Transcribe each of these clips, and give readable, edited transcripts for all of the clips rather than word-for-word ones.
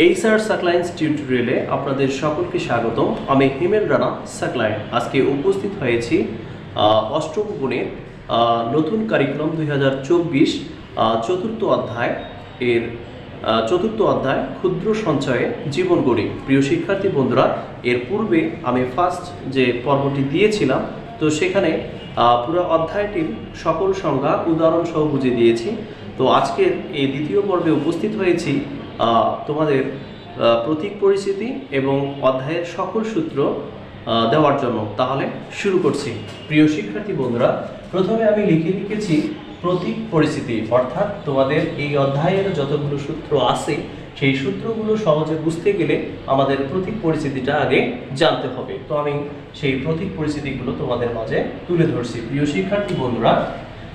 এই স্যার সাকলাইন টিউটোরিয়ালে আপনাদের সকলকে স্বাগত। আমি হিমেল রানা সাকলাইন। আজকে উপস্থিত হয়েছি অষ্টম গুণের নতুন কারিকুলাম 2024 চতুর্থ অধ্যায় এর চতুর্থ অধ্যায় ক্ষুদ্র সঞ্চয়ে জীবন গড়ি। প্রিয় শিক্ষার্থী বন্ধুরা, এর পূর্বে আমি ফার্স্ট যে পর্বটি দিয়েছিলাম, তো সেখানে পুরো অধ্যায়টির সকল সংজ্ঞা উদাহরণ সহ বুঝিয়ে দিয়েছি। তো আজকের এই দ্বিতীয় পর্বে উপস্থিত হয়েছি তোমাদের প্রতীক পরিচিতি এবং অধ্যায়ের সকল সূত্র দেওয়ার জন্য। তাহলে শুরু করছি। প্রিয় শিক্ষার্থী বন্ধুরা, প্রথমে আমি লিখেছি প্রতীক পরিচিতি, অর্থাৎ তোমাদের এই অধ্যায়ের যতগুলো সূত্র আছে সেই সূত্রগুলো সহজে বুঝতে গেলে আমাদের প্রতীক পরিচিতিটা আগে জানতে হবে। তো আমি সেই প্রতীক পরিচিতিগুলো তোমাদের মাঝে তুলে ধরছি। প্রিয় শিক্ষার্থী বন্ধুরা,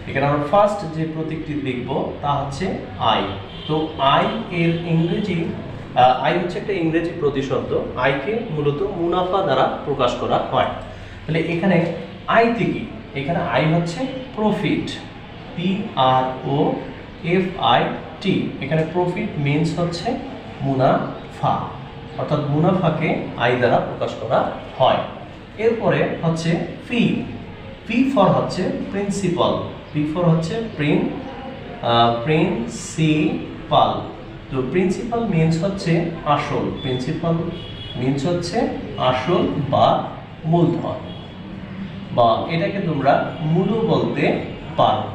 এখানে আমরা ফার্স্ট যে প্রতীকটি দেখব তা হচ্ছে আই। তো আই এর ইংরেজি, আই হচ্ছে একটা ইংরেজি প্রতিশব্দ। আইকে মূলত মুনাফা দ্বারা প্রকাশ করা হয়। তাহলে এখানে আই থেকে, এখানে আই হচ্ছে প্রফিট, PROFIT। এখানে প্রফিট মিনস হচ্ছে মুনাফা, অর্থাৎ মুনাফাকে আই দ্বারা প্রকাশ করা হয়। এরপরে হচ্ছে ফি, পি ফর হচ্ছে প্রিন্সিপাল, পি ফর হচ্ছে প্রিন্সিপাল। তো প্রিন্সিপাল মিনস হচ্ছে আসল, প্রিন্সিপাল মিনস হচ্ছে আসল বা মূলধন, বা এটাকে তোমরা মূল বলতে পারো,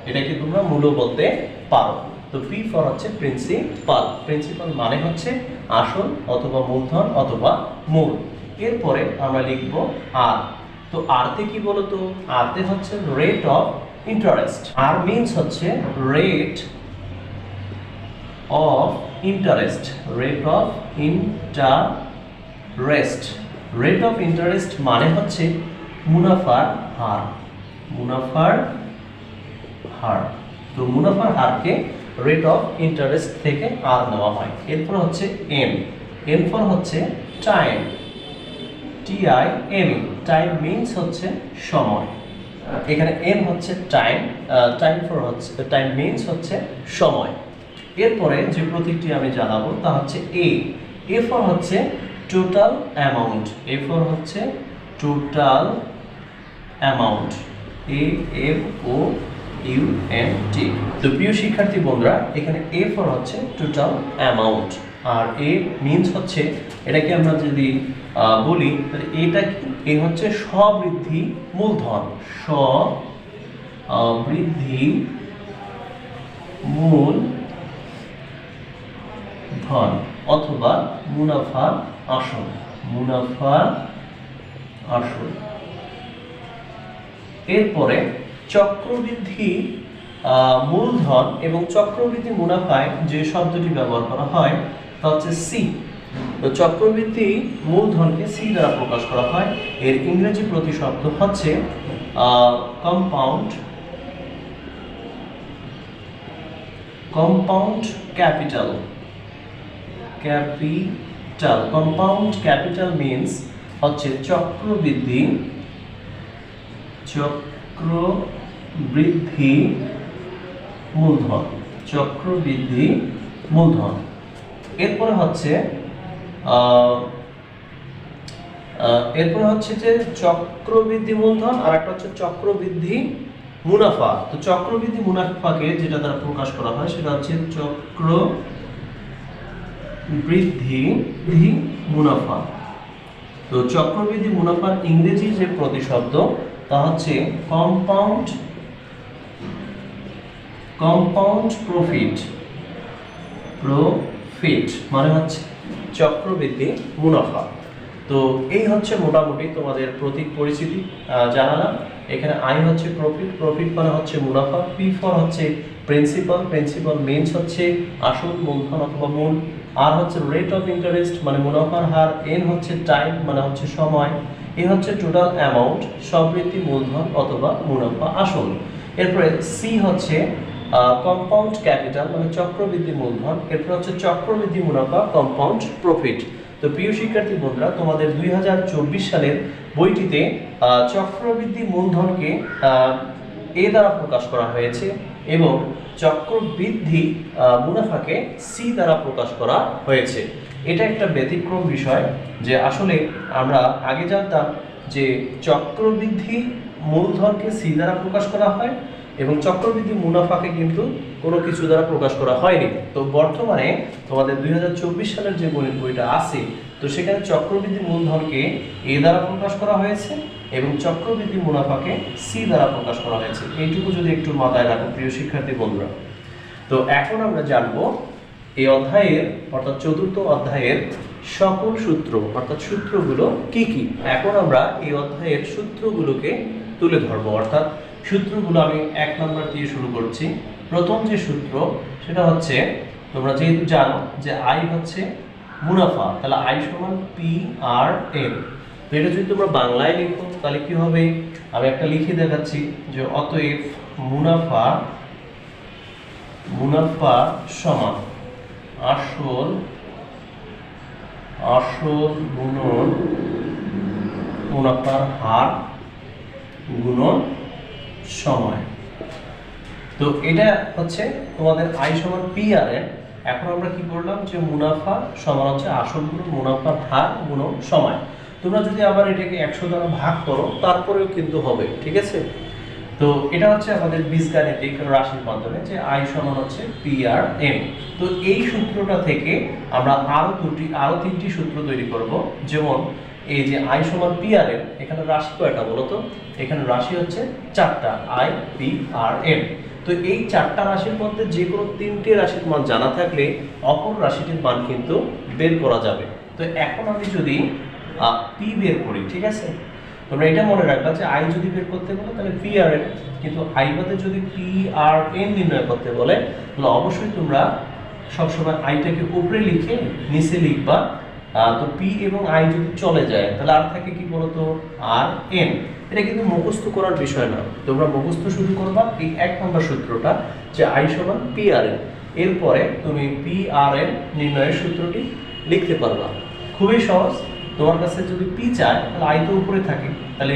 এটাকে তোমরা মূল বলতে পারো। তো পি ফর হচ্ছে প্রিন্সিপাল, প্রিন্সিপাল মানে হচ্ছে আসল অথবা মূলধন অথবা মূল। এরপরে আমরা লিখব আর। তো আরতে কি বলতো? আরতে হচ্ছে রেট অফ ইন্টারেস্ট। আর মিনস হচ্ছে rate of interest, rate of interest. Rate of interest মানে হচ্ছে মুনাফার হার, মুনাফার হার। তো মুনাফার হারকে রেট অফ ইন্টারেস্ট থেকে আর নেওয়া হয়। এরপর হচ্ছে এম, এম ফর হচ্ছে টাইম, TIME। টাইম মিনস হচ্ছে সময়। এখানে এম হচ্ছে টাইম, টাইম ফর হচ্ছে, টাইম মিনস হচ্ছে সময়। এরপরে যে প্রতীকটি আমি জানাবো তা হচ্ছে এ, এ ফর হচ্ছে টোটাল অ্যামাউন্ট, এ ফর হচ্ছে টোটাল অ্যামাউন্ট, AMOUNT। তো প্রিয় শিক্ষার্থী বন্ধুরা, এখানে এ ফর হচ্ছে total amount, R a means হচ্ছে, এটাকে আমরা যদি বলি তাহলে এটা কি? এ হচ্ছে স্ববৃদ্ধি মূলধন, স্ববৃদ্ধি মূলধন অথবা মুনাফা আসল, মুনাফা আসল। এরপরে চক্রবৃদ্ধি মূলধন এবং চক্রবৃদ্ধি মুনাফায় যে শব্দটি ব্যবহার করা হয় তা হচ্ছে সি। তো চক্রবৃদ্ধি মূলধনকে সি দ্বারা প্রকাশ করা হয়। এর ইংরেজি প্রতিশব্দ হচ্ছে compound, compound capital, capital. Compound capital means হচ্ছে চক্রবৃদ্ধি, চক্রবৃদ্ধি মূলধন, চক্রবৃদ্ধি মূলধন। এরপরে হচ্ছে যে চক্রবৃদ্ধি মূলধন, আর একটা হচ্ছে চক্রবৃদ্ধি মুনাফা। তো চক্রবৃদ্ধি মুনাফাকে যেটা দ্বারা প্রকাশ করা হয় সেটা হচ্ছে চক্রবৃদ্ধি মুনাফা। তো চক্রবৃদ্ধি মুনাফার ইংরেজি যে প্রতিশব্দ তা হচ্ছে কম্পাউন্ড প্রফিট, প্রফিট মানে হচ্ছে চক্রবৃদ্ধি মুনাফা। তো এই হচ্ছে মোটামুটি তোমাদের প্রতীক পরিচিতি জানালাম। এখানে আই হচ্ছে প্রফিট, প্রফিট মানে হচ্ছে মুনাফা। পি ফর হচ্ছে প্রিন্সিপাল, প্রিন্সিপাল মিনস হচ্ছে আসল, মূলধন অথবা মূল। আর হচ্ছে রেট অফ ইন্টারেস্ট মানে মুনাফার হার। এন হচ্ছে টাইম মানে হচ্ছে সময়। এ হচ্ছে টোটাল অ্যামাউন্ট, স্ববৃদ্ধি মূলধন অথবা মুনাফা আসল। এরপরে সি হচ্ছে কম্পাউন্ড ক্যাপিটাল মানে চক্রবৃদ্ধি মূলধন। এরপর হচ্ছে চক্রবৃদ্ধি মুনাফা, কম্পাউন্ড প্রফিট। তো প্রিয় শিক্ষার্থী বন্ধুরা, তোমাদের 2024 সালের বইটিতে চক্রবৃদ্ধি মূলধনকে এ দ্বারা প্রকাশ করা হয়েছে এবং চক্রবৃদ্ধি মুনাফাকে সি দ্বারা প্রকাশ করা হয়েছে। এটা একটা ব্যতিক্রম বিষয় যে আসলে আমরা আগে জানতাম যে চক্রবৃদ্ধি মূলধনকে সি দ্বারা প্রকাশ করা হয় এবং চক্রবৃদ্ধি মুনাফাকে কিন্তু কোনো কিছু দ্বারা প্রকাশ করা হয়নি। তো বর্তমানে তোমাদের 2024 সালের যে গণিত বইটা আছে, তো সেখানে চক্রবৃদ্ধি মূলধনকে এ দ্বারা প্রকাশ করা হয়েছে এবং চক্রবৃদ্ধি মুনাফাকে সি দ্বারা প্রকাশ করা হয়েছে। এইটুকু যদি একটু মাথায় রাখো প্রিয় শিক্ষার্থী বন্ধুরা। তো এখন আমরা জানবো এই অধ্যায়ের অর্থাৎ চতুর্থ অধ্যায়ের সকল সূত্র অর্থাৎ সূত্রগুলো কি কি। এখন আমরা এই অধ্যায়ের সূত্রগুলোকে তুলে ধরবো, অর্থাৎ সূত্রগুলো আমি 1 নম্বর দিয়ে শুরু করছি। প্রথম যে সূত্র সেটা হচ্ছে, তোমরা যেহেতু জানো যে আই হচ্ছে মুনাফা, তাহলে আই সমান পি আর এন। তো এটা যদি তোমরা বাংলায় লিখো তাহলে কি হবে, আমি একটা লিখে দেখাচ্ছি যে অতএব মুনাফা সমান আসল গুণন মুনাফার হার গুণন সময়। তো এটা হচ্ছে তোমাদের আই সমান পি আর এন। এখন আমরা কি করলাম যে মুনাফা সমান হচ্ছে আসল গুণন মুনাফার হার গুণন সময়। তোমরা যদি আবার এটাকে 100 দ্বারা ভাগ করো তারপরেও কিন্তু হবে, ঠিক আছে। তো এটা হচ্ছে আমাদের বীজগাণিতিক রাশির মাধ্যমে যে আই সমান হচ্ছে পি আর এন। তো এই সূত্রটা থেকে আমরা আরো তিনটি সূত্র তৈরি করব। যেমন এই যে আই সমান পি আর এন, এখানে রাশি কয়টা বলো তো? এখানে রাশি হচ্ছে 4টা, আই পি আর এন। তো এই 4টা রাশির মধ্যে যে কোনো 3টে রাশির মান জানা থাকলে অপর রাশিটির মান কিন্তু বের করা যাবে। তো এখন আমি যদি পি বের করি, ঠিক আছে, তোমরা এটা মনে রাখবা যে আই যদি বের করতে বলে তাহলে পি আর এন, কিন্তু আই বাদে যদি পি আর এন নির্ণয় করতে বলে তাহলে অবশ্যই তোমরা সবসময় আইটাকে উপরে লিখে নিচে লিখবা। তো পি এবং আই যদি চলে যায় তাহলে আর থাকে কি বলতো, আর এন। এটা কিন্তু মুখস্থ করার বিষয় না, তোমরা মুখস্থ শুরু করবা এই 1 নম্বর সূত্রটা যে আই সমান পি আর এন। এরপরে তুমি পি আর এন নির্ণয়ের সূত্রটি লিখতে পারবা, খুবই সহজ। তোমার কাছে যদি পি চায় তাহলে আই তো উপরে থাকে, তাহলে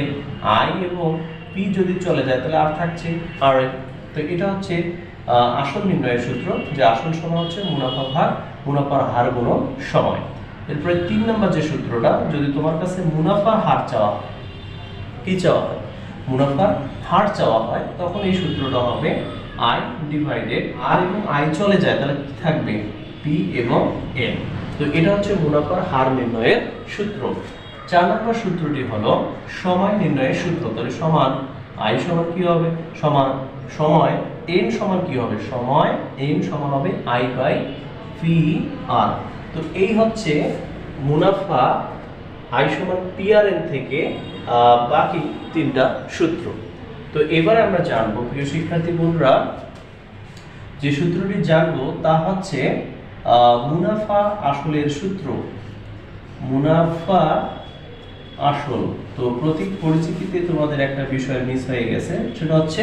আই এবং পি যদি চলে যায় তাহলে আর থাকছে আর এন। তো এটা হচ্ছে আসল নির্ণয়ের সূত্র, যে আসল সমান হচ্ছে মুনাফা ভাগ মুনাফার হার গুণন সময়। এরপরে 3 নম্বর যে সূত্রটা, যদি তোমার কাছে মুনাফার হার চাওয়া হয়, কি চাওয়া হয়, মুনাফার হার চাওয়া হয়, তখন এই সূত্রটা হবে আই ডিভাইডেড আর এবং আই চলে যায় তাহলে কি থাকবে, পি এবং এন। তো এটা হচ্ছে মুনাফার হার নির্ণয়ের সূত্র। 4 নম্বর সূত্রটি হলো সময় নির্ণয়ের সূত্র। তাহলে সমান আই সমান কি হবে, সময় এন সমান কি হবে, সময় এন সমান হবে আই বাই পি আর। তো এই হচ্ছে মুনাফা আই সমান পি আর এন থেকে বাকি 3টা সূত্র। তো এবারে আমরা জানবো প্রিয় শিক্ষার্থী বন্ধুরা, যে সূত্রটি জানবো তা হচ্ছে মুনাফা আসলের সূত্র। মুনাফা আসল। তো প্রতীক পরিচিতিতে তোমাদের একটা বিষয় মিস হয়ে গেছে, সেটা হচ্ছে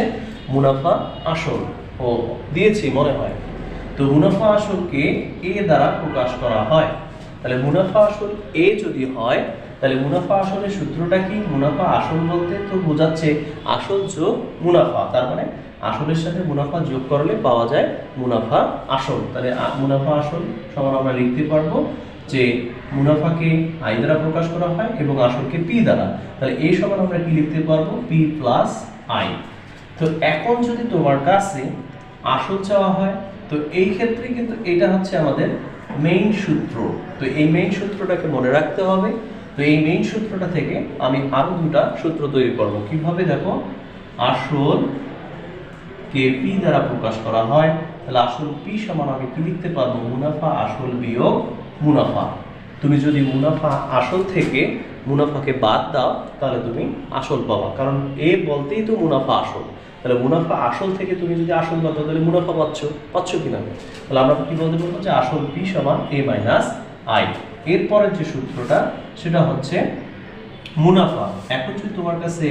মুনাফা আসল ও দিয়েছি মনে হয়। তো মুনাফা আসলকে এ দ্বারা প্রকাশ করা হয়। তাহলে মুনাফা আসল এ যদি হয় তাহলে মুনাফা আসলের সূত্রটা কি, মুনাফা আসল বলতে তো বোঝাচ্ছে আসল যোগ মুনাফা, তার মানে আসলের সাথে মুনাফা যোগ করলে পাওয়া যায় মুনাফা আসল। তাহলে মুনাফা আসল সমান আমরা লিখতে পারবো যে মুনাফাকে আই দ্বারা প্রকাশ করা হয় এবং আসলকে পি দ্বারা। তাহলে এই সমান আমরা কি লিখতে পারবো, পি প্লাস আই। তো এখন যদি তোমার কাছে আসল চাওয়া হয় তো এই ক্ষেত্রে কিন্তু এটা হচ্ছে আমাদের মেইন সূত্র। তো এই মেইন সূত্রটাকে মনে রাখতে হবে। তো এই মেইন সূত্রটা থেকে আমি আরো 2টা সূত্র তৈরি করব। কিভাবে দেখো, আসল কে পি দ্বারা প্রকাশ করা হয়, তাহলে আসল পি সমান আমি কি লিখতে পারবো, মুনাফা আসল বিয়োগ মুনাফা। তুমি যদি মুনাফা আসল থেকে মুনাফাকে বাদ দাও তাহলে তুমি আসল পাবা, কারণ এ বলতেই তো মুনাফা আসল। তাহলে মুনাফা আসল থেকে তুমি যদি আসল বাদ দাও তাহলে মুনাফা পাচ্ছ কিনা। তাহলে আমরা কি বলতে পারবো যে আসল পি সমান এ মাইনাস আই। এরপরের যে সূত্রটা সেটা হচ্ছে মুনাফা। এখন যদি তোমার কাছে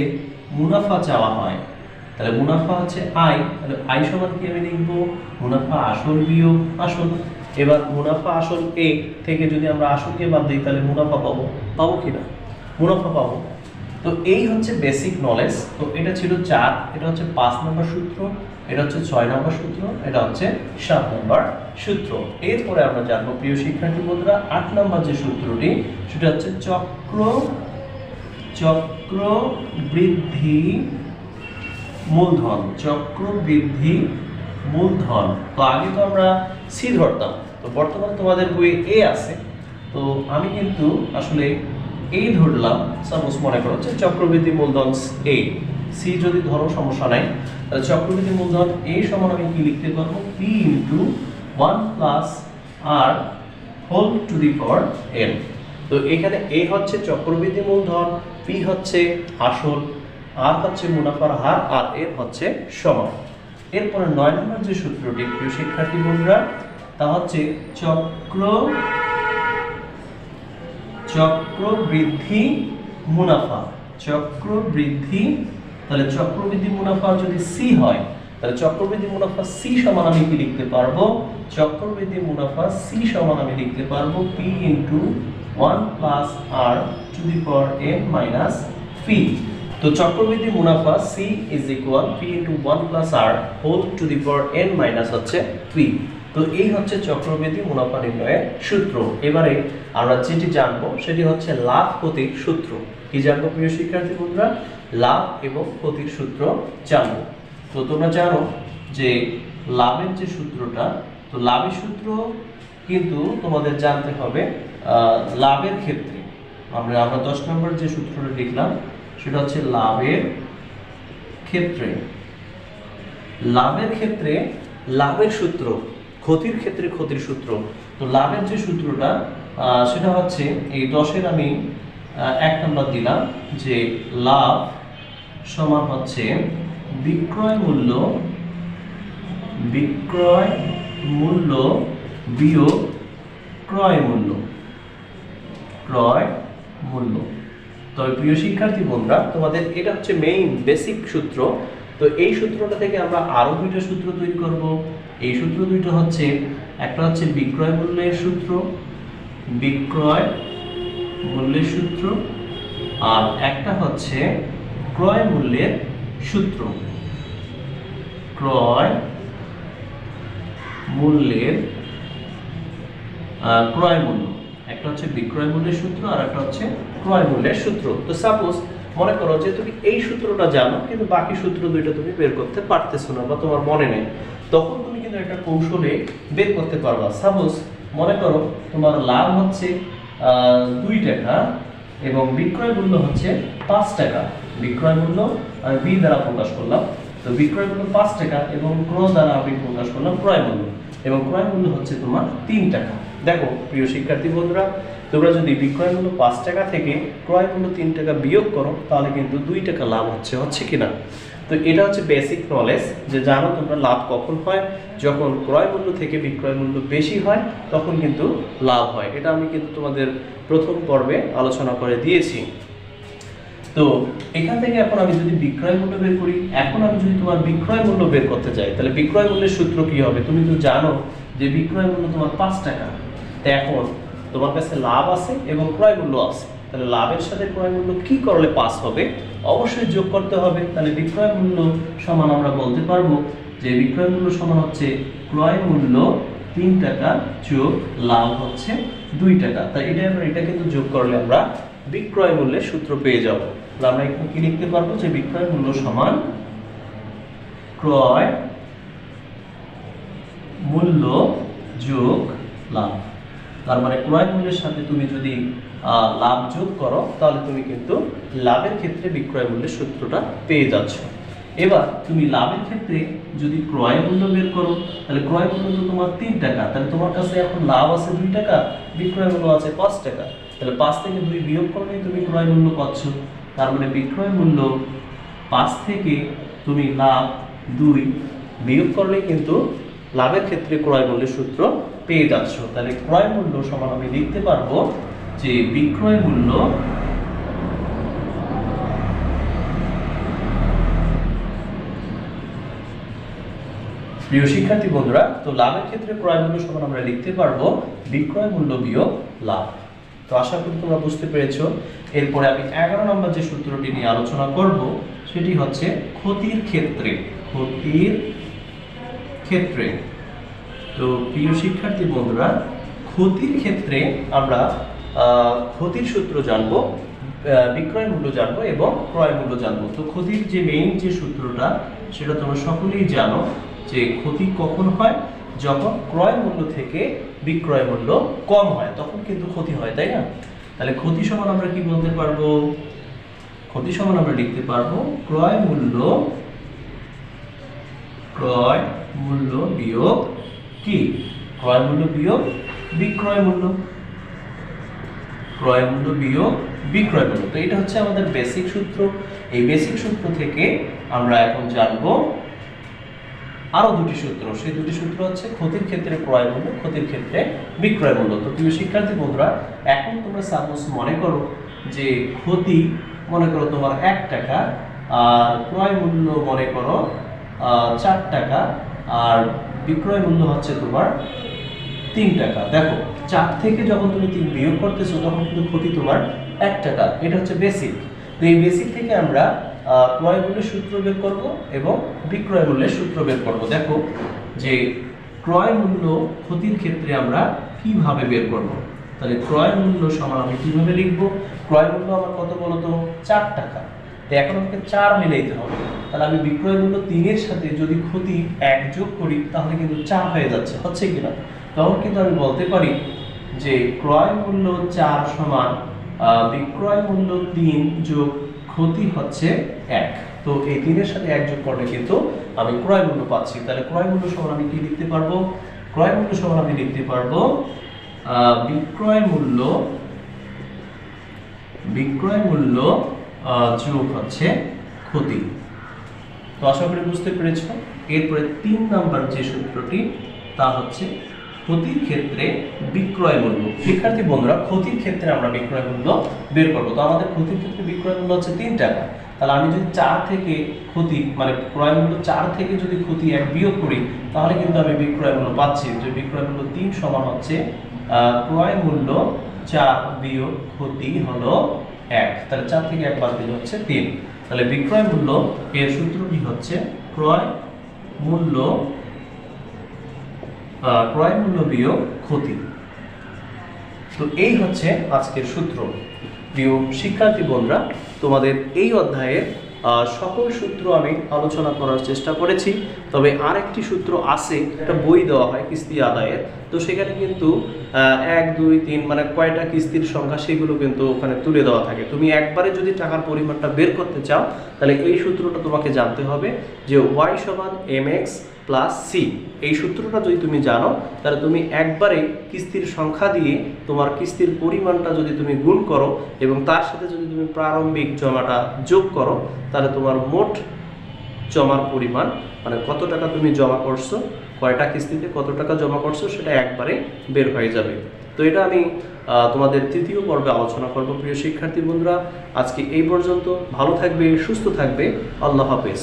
মুনাফা চাওয়া হয় তাহলে মুনাফা হচ্ছে আই, তাহলে আই সমান কি আমি লিখবো, মুনাফা আসল বিয়োগ আসল। এবার মুনাফা আসল এ থেকে যদি আমরা আসলকে বাদ দিই তাহলে মুনাফা পাবো কিনা, মুনাফা পাবো। তো এই হচ্ছে বেসিক নলেজ। তো এটা ছিল 4, এটা হচ্ছে 5 নম্বর সূত্র, এটা হচ্ছে 6 নম্বর সূত্র, এটা হচ্ছে 7 নম্বর সূত্র। এরপরে আমরা জানবো প্রিয় শিক্ষার্থী বন্ধুরা 8 নম্বর যে সূত্রটি, সেটা হচ্ছে চক্রবৃদ্ধি মূলধন। চক্রবৃদ্ধি মূলধন। তো আগে তো আমরা সি ধরতাম, তো বর্তমানে তোমাদের বইয়ে এ আছে, তো আমি কিন্তু আসলে এই ধরলাম। সাপোজ মনে করো যে চক্রবৃদ্ধি মূলধন এ, সি যদি ধরো সমস্যা নাই, তাহলে চক্রবৃদ্ধি মূলধন এ সমান আমি কি লিখতে পারবো, P into 1 plus R whole to the power N. তো এখানে এ হচ্ছে চক্রবৃদ্ধি মূলধন, পি হচ্ছে আসল, আর হচ্ছে মুনাফার হার, আর এর হচ্ছে সমান। এরপরে 9 নম্বর যে সূত্রটি প্রিয় শিক্ষার্থী বন্ধুরা, তা হচ্ছে চক্রবৃদ্ধি মুনাফা। চক্রবৃদ্ধি, তাহলে চক্রবৃদ্ধি মুনাফা যদি সি হয়, তাহলে চক্রবৃদ্ধি মুনাফা সি সমান আমি কি লিখতে পারবো, চক্রবৃদ্ধি মুনাফা সি সমান আমি লিখতে পারবো P into 1 plus R to the power N minus P. তো চক্রবৃদ্ধি মুনাফা C is equal P into 1 plus R whole to the power N minus হচ্ছে পি। তো এই হচ্ছে চক্রবৃদ্ধি মুনাফা নির্ণয়ের সূত্র। এবারে আমরা যেটি জানবো সেটি হচ্ছে লাভ ক্ষতির সূত্র। কি জানবো প্রিয় শিক্ষার্থী বন্ধুরা, লাভ এবং ক্ষতির সূত্র জানবো। তো তোমরা জানো যে লাভের যে সূত্রটা, তো লাভের সূত্র কিন্তু তোমাদের জানতে হবে লাভের ক্ষেত্রে। আমরা 10 নম্বর যে সূত্রটা লিখলাম সেটা হচ্ছে লাভের ক্ষেত্রে। লাভের ক্ষেত্রে লাভের সূত্র, ক্ষতির ক্ষেত্রে ক্ষতির সূত্র। তো লাভের যে সূত্রটা সেটা হচ্ছে এই 10-এর আমি 1 নম্বর দিলাম যে লাভ সমান হচ্ছে বিক্রয় মূল্য বিয়োগ ক্রয় মূল্য। তবে প্রিয় শিক্ষার্থী বন্ধুরা, তোমাদের এটা হচ্ছে মেইন বেসিক সূত্র। তো এই সূত্রটা থেকে আমরা আরো দুইটা সূত্র তৈরি করব। এই সূত্র দুইটা হচ্ছে, একটা হচ্ছে বিক্রয় মূল্যের সূত্র, আর একটা হচ্ছে ক্রয় মূল্যের সূত্র। ক্রয় মূল্য, একটা হচ্ছে বিক্রয় মূল্যের সূত্র আর একটা হচ্ছে ক্রয় মূল্যের সূত্র। তো সাপোজ মনে করো যে তুমি এই সূত্রটা জানো কিন্তু বাকি সূত্র দুইটা তুমি বের করতে পারতেছো না বা তোমার মনে নেই, তখন তুমি কিন্তু একটা কৌশলে বের করতে পারবা। সাপোজ মনে করো তোমার লাভ হচ্ছে 2 টাকা এবং বিক্রয় মূল্য হচ্ছে 5 টাকা। বিক্রয় মূল্য আমি বি দ্বারা প্রকাশ করলাম, তো বিক্রয় মূল্য 5 টাকা এবং ক্রয় দ্বারা আমি প্রকাশ করলাম ক্রয় মূল্য, এবং ক্রয় মূল্য হচ্ছে তোমার 3 টাকা। দেখো প্রিয় শিক্ষার্থী বন্ধুরা, তোমরা যদি বিক্রয় মূল্য 5 টাকা থেকে ক্রয় মূল্য 3 টাকা বিয়োগ করো তাহলে কিন্তু 2 টাকা লাভ হচ্ছে কিনা। তো এটা হচ্ছে বেসিক নলেজ, যে জানো তোমরা লাভ কখন হয়, যখন ক্রয় মূল্য থেকে বিক্রয় মূল্য বেশি হয় তখন কিন্তু লাভ হয়। এটা আমি কিন্তু তোমাদের প্রথম পর্বে আলোচনা করে দিয়েছি। তো এখান থেকে এখন আমি যদি বিক্রয় মূল্য বের করি, এখন আমি যদি তোমার বিক্রয় মূল্য বের করতে চাই, তাহলে বিক্রয় মূল্যের সূত্র কি হবে? তুমি তো জানো যে বিক্রয় মূল্য তোমার 5 টাকা। তো এখন তোমার কাছে লাভ আছে এবং ক্রয় মূল্য আছে, তাহলে লাভের সাথে ক্রয় মূল্য কি করলে পাস হবে? অবশ্যই যোগ করতে হবে। তাহলে বিক্রয় মূল্য সমান আমরা বলতে পারবো যে বিক্রয় মূল্য সমান হচ্ছে ক্রয় মূল্য 3 টাকা যোগ লাভ হচ্ছে 2 টাকা। তাই এটা কিন্তু যোগ করলে আমরা বিক্রয় মূল্যের সূত্র পেয়ে যাব। তাহলে আমরা এখানে কি লিখতে পারবো যে বিক্রয় মূল্য সমান ক্রয় মূল্য যোগ লাভ। তার মানে ক্রয় মূল্যের সাথে তুমি যদি লাভ যোগ করো তাহলে তুমি কিন্তু লাভের ক্ষেত্রে বিক্রয় মূল্যের সূত্রটা পেয়ে যাচ্ছ। এবার তুমি লাভের ক্ষেত্রে যদি ক্রয় মূল্য বের করো, তাহলে ক্রয় মূল্য তো তোমার 3 টাকা, তাহলে তোমার কাছে এখন লাভ আছে 2 টাকা, বিক্রয় মূল্য আছে 5 টাকা। তাহলে 5 থেকে 2 বিয়োগ করলেই তুমি ক্রয় মূল্য পাচ্ছ। তার মানে বিক্রয় মূল্য 5 থেকে তুমি লাভ 2 বিয়োগ করলেই কিন্তু লাভের ক্ষেত্রে ক্রয় মূল্যের সূত্র পেয়ে যাচ্ছ। তাহলে ক্রয় মূল্য সমান আমি লিখতে পারবো যে বিক্রয় মূল্য প্রিয় শিক্ষার্থী বন্ধুরা, তো লাভের ক্ষেত্রে ক্রয় মূল্য সমান আমরা লিখতে পারবো বিক্রয় মূল্য বিয়োগ লাভ। তো আশা করি তোমরা বুঝতে পেরেছো। এরপরে আমি 11 নম্বর যে সূত্রটি নিয়ে আলোচনা করব সেটি হচ্ছে ক্ষতির ক্ষেত্রে। ক্ষতির ক্ষেত্রে। তো প্রিয় শিক্ষার্থী বন্ধুরা, ক্ষতির ক্ষেত্রে আমরা ক্ষতির সূত্র জানবো, বিক্রয় মূল্য জানবো এবং ক্রয় মূল্য জানবো। তো ক্ষতির যে মেইন যে সূত্রটা সেটা তোমরা সকলেই জানো যে ক্ষতি কখন হয়, যখন ক্রয় মূল্য থেকে বিক্রয় মূল্য কম হয় তখন কিন্তু ক্ষতি হয়, তাই না? তাহলে ক্ষতি সমান আমরা কি বলতে পারবো? ক্ষতি সমান আমরা লিখতে পারবো ক্রয় মূল্য বিয়োগ কি? ক্রয় মূল্য বিয়োগ বিক্রয় মূল্য। ক্রয় মূল্য বিয়োগ বিক্রয় মূল্য। তো এটা হচ্ছে আমাদের বেসিক সূত্র। এই বেসিক সূত্র থেকে আমরা এখন জানবো আরো দুটি সূত্র। সেই দুটি সূত্র হচ্ছে ক্ষতির ক্ষেত্রে ক্রয় মূল্য, ক্ষতির ক্ষেত্রে বিক্রয় মূল্য। তো প্রিয় শিক্ষার্থী বন্ধুরা, এখন তোমরা সাপোজ মনে করো যে ক্ষতি মনে করো তোমার 1 টাকা, আর ক্রয় মূল্য মনে করো 4 টাকা, আর বিক্রয় মূল্য হচ্ছে তোমার 3 টাকা। দেখো 4 থেকে যখন তুমি 3 বিয়োগ করতেছো তখন কিন্তু ক্ষতি তোমার 1 টাকা। এটা হচ্ছে বেসিক। তো এই বেসিক থেকে আমরা ক্রয় মূল্যের সূত্র বের করব এবং বিক্রয় মূল্যের সূত্র বের করব। দেখো যে ক্রয় মূল্য ক্ষতির ক্ষেত্রে আমরা কিভাবে বের করব। তাহলে ক্রয় মূল্য সমান আমি কিভাবে লিখব? ক্রয় মূল্য আমার কত বলো তো? 4 টাকা। তো এখন আমাকে 4 মিলাইতে হবে। তাহলে আমি বিক্রয় মূল্য 3 এর সাথে যদি ক্ষতি 1 যোগ করি তাহলে কিন্তু 4 হয়ে যাচ্ছে, হচ্ছে কিনা? তখন কিন্তু আমি বলতে পারি যে ক্রয় মূল্য 4 সমান বিক্রয় মূল্য 3 যোগ ক্ষতি হচ্ছে 1। তো এই 3 এর সাথে 1 যোগ করলে কিন্তু আমি ক্রয় মূল্য পাচ্ছি। তাহলে ক্রয় মূল্য সমান আমি কি লিখতে পারবো? ক্রয় মূল্য সমান আমি লিখতে পারবো বিক্রয় মূল্য যোগ হচ্ছে ক্ষতি। তো আশা করি বুঝতে পেরেছো। এরপরে 3 নাম্বার যে সূত্রটি তা হচ্ছে ক্ষতির ক্ষেত্রে বিক্রয় মূল্য। শিক্ষার্থী বন্ধুরা, ক্ষতির ক্ষেত্রে আমরা বিক্রয় মূল্য বের করব। তো আমাদের ক্ষতির ক্ষেত্রে বিক্রয় মূল্য হচ্ছে 3 টাকা। তাহলে আমি যদি 4 থেকে ক্ষতি মানে ক্রয় মূল্য 4 থেকে যদি ক্ষতি 1 বিয়োগ করি তাহলে কিন্তু আমি বিক্রয় মূল্য পাচ্ছি। যে বিক্রয় মূল্য 3 সমান হচ্ছে ক্রয় মূল্য 4 বিয়োগ ক্ষতি হলো 1। তাহলে 4 থেকে 1 বাদ দিলে হচ্ছে 3। তাহলে বিক্রয় মূল্য এর সূত্রটি হচ্ছে ক্রয় মূল্য বিয়োগ ক্ষতি। তো এই হচ্ছে আজকের সূত্র। প্রিয় শিক্ষার্থী বন্ধুরা, তোমাদের এই অধ্যায়ের সকল সূত্র আমি আলোচনা করার চেষ্টা করেছি। তবে আরেকটি সূত্র আছে, একটা বই দেওয়া হয় কিস্তি আদায়ের। তো সেখানে কিন্তু 1 2 3 মানে কয়টা কিস্তির সংখ্যা সেগুলো কিন্তু ওখানে তুলে দেওয়া থাকে। তুমি একবারে যদি টাকার পরিমাণটা বের করতে চাও তাহলে এই সূত্রটা তোমাকে জানতে হবে যে y সমান mx প্লাস সি। এই সূত্রটা যদি তুমি জানো তাহলে তুমি একবারে কিস্তির সংখ্যা দিয়ে তোমার কিস্তির পরিমাণটা যদি তুমি গুণ করো এবং তার সাথে যদি তুমি প্রারম্ভিক জমাটা যোগ করো তাহলে তোমার মোট জমার পরিমাণ মানে কত টাকা তুমি জমা করছো, কয়টা কিস্তিতে কত টাকা জমা করছো সেটা একবারে বের হয়ে যাবে। তো এটা আমি তোমাদের তৃতীয় পর্বে আলোচনা করব। প্রিয় শিক্ষার্থী বন্ধুরা, আজকে এই পর্যন্ত। ভালো থাকবে, সুস্থ থাকবে। আল্লাহ হাফেজ।